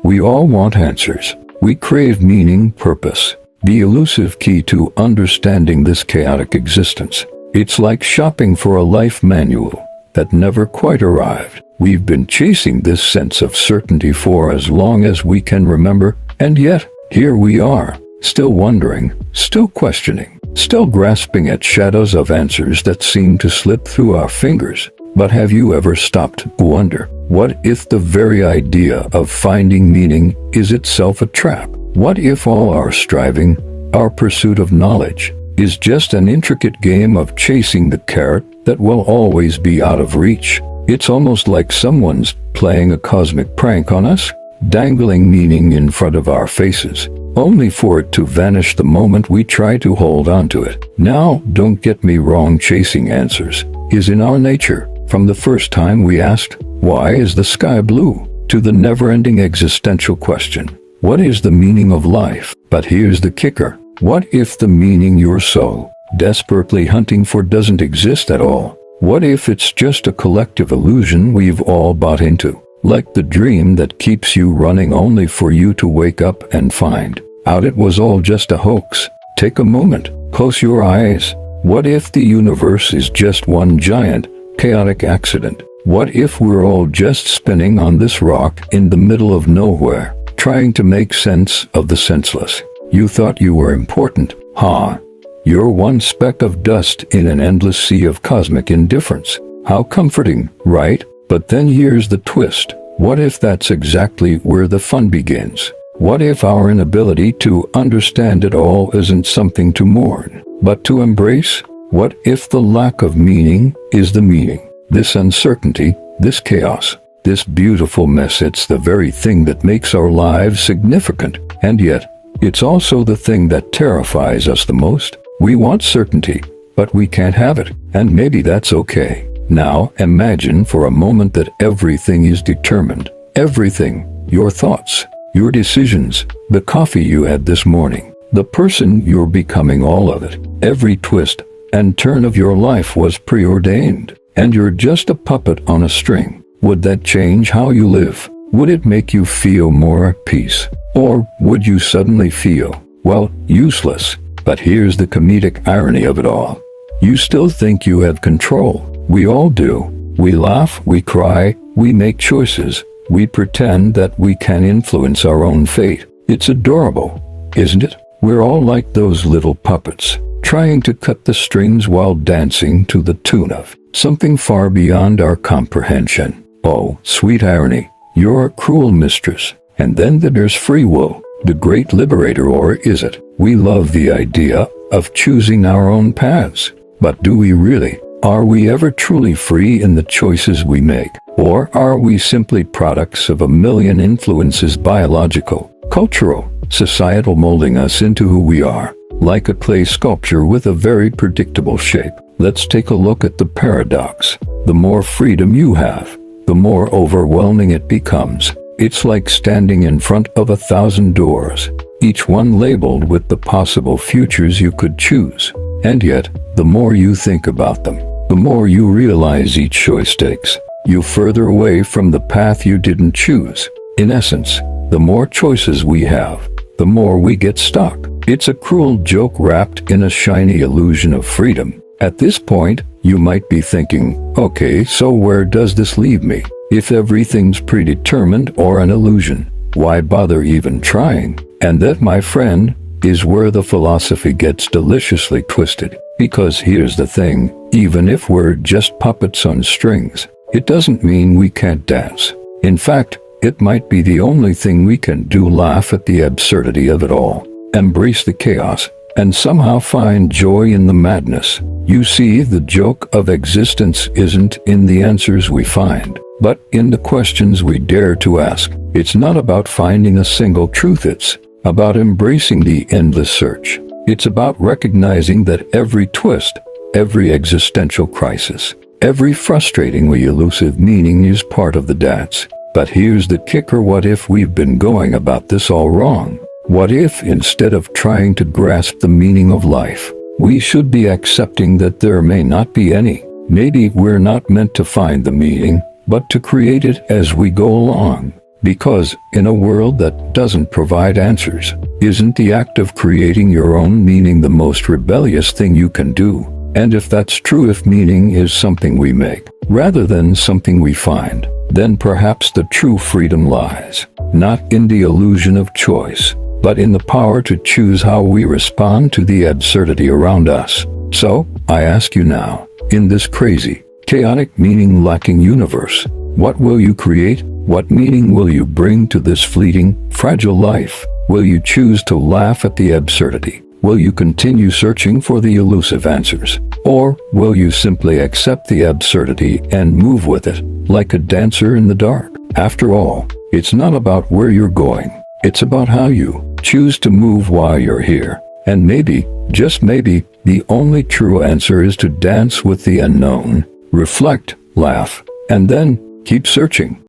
We all want answers. We crave meaning, purpose, the elusive key to understanding this chaotic existence. It's like shopping for a life manual that never quite arrived. We've been chasing this sense of certainty for as long as we can remember, and yet, here we are, still wondering, still questioning, still grasping at shadows of answers that seem to slip through our fingers. But have you ever stopped to wonder, what if the very idea of finding meaning is itself a trap? What if all our striving, our pursuit of knowledge, is just an intricate game of chasing the carrot that will always be out of reach? It's almost like someone's playing a cosmic prank on us, dangling meaning in front of our faces, only for it to vanish the moment we try to hold on to it. Now, don't get me wrong, chasing answers is in our nature. From the first time we asked, "Why is the sky blue?" to the never-ending existential question, "What is the meaning of life?" But here's the kicker. What if the meaning you're so desperately hunting for doesn't exist at all? What if it's just a collective illusion we've all bought into? Like the dream that keeps you running only for you to wake up and find out it was all just a hoax. Take a moment, close your eyes. What if the universe is just one giant, chaotic accident? What if we're all just spinning on this rock in the middle of nowhere, trying to make sense of the senseless? You thought you were important, huh? You're one speck of dust in an endless sea of cosmic indifference. How comforting, right? But then here's the twist. What if that's exactly where the fun begins? What if our inability to understand it all isn't something to mourn, but to embrace? What if the lack of meaning is the meaning? This uncertainty, this chaos, this beautiful mess, it's the very thing that makes our lives significant. And yet, it's also the thing that terrifies us the most. We want certainty, but we can't have it, and maybe that's okay. Now, imagine for a moment that everything is determined. Everything. Your thoughts, your decisions, the coffee you had this morning, the person you're becoming, all of it. Every twist and turn of your life was preordained, and you're just a puppet on a string. Would that change how you live? Would it make you feel more at peace? Or would you suddenly feel, well, useless? But here's the comedic irony of it all. You still think you have control. We all do. We laugh, we cry, we make choices. We pretend that we can influence our own fate. It's adorable, isn't it? We're all like those little puppets, trying to cut the strings while dancing to the tune of something far beyond our comprehension. Oh, sweet irony. You're a cruel mistress. And then there's free will, the great liberator, or is it? We love the idea of choosing our own paths. But do we really? Are we ever truly free in the choices we make? Or are we simply products of a million influences, biological, cultural, societal, molding us into who we are? Like a clay sculpture with a very predictable shape. Let's take a look at the paradox. The more freedom you have, the more overwhelming it becomes. It's like standing in front of 1,000 doors, each one labeled with the possible futures you could choose. And yet, the more you think about them, the more you realize each choice takes you further away from the path you didn't choose. In essence, the more choices we have, the more we get stuck. It's a cruel joke wrapped in a shiny illusion of freedom. At this point, you might be thinking, okay, so where does this leave me? If everything's predetermined or an illusion, why bother even trying? And that, my friend, is where the philosophy gets deliciously twisted. Because here's the thing, even if we're just puppets on strings, it doesn't mean we can't dance. In fact, it might be the only thing we can do: laugh at the absurdity of it all, embrace the chaos, and somehow find joy in the madness. You see, the joke of existence isn't in the answers we find, but in the questions we dare to ask. It's not about finding a single truth, it's about embracing the endless search. It's about recognizing that every twist, every existential crisis, every frustratingly elusive meaning is part of the dance. But here's the kicker: what if we've been going about this all wrong? What if, instead of trying to grasp the meaning of life, we should be accepting that there may not be any? Maybe we're not meant to find the meaning, but to create it as we go along. Because, in a world that doesn't provide answers, isn't the act of creating your own meaning the most rebellious thing you can do? And if that's true, if meaning is something we make, rather than something we find, then perhaps the true freedom lies, not in the illusion of choice, but in the power to choose how we respond to the absurdity around us. So, I ask you now, in this crazy, chaotic, meaning-lacking universe, what will you create? What meaning will you bring to this fleeting, fragile life? Will you choose to laugh at the absurdity? Will you continue searching for the elusive answers? Or will you simply accept the absurdity and move with it, like a dancer in the dark? After all, it's not about where you're going. It's about how you choose to move while you're here. And maybe, just maybe, the only true answer is to dance with the unknown, reflect, laugh, and then keep searching.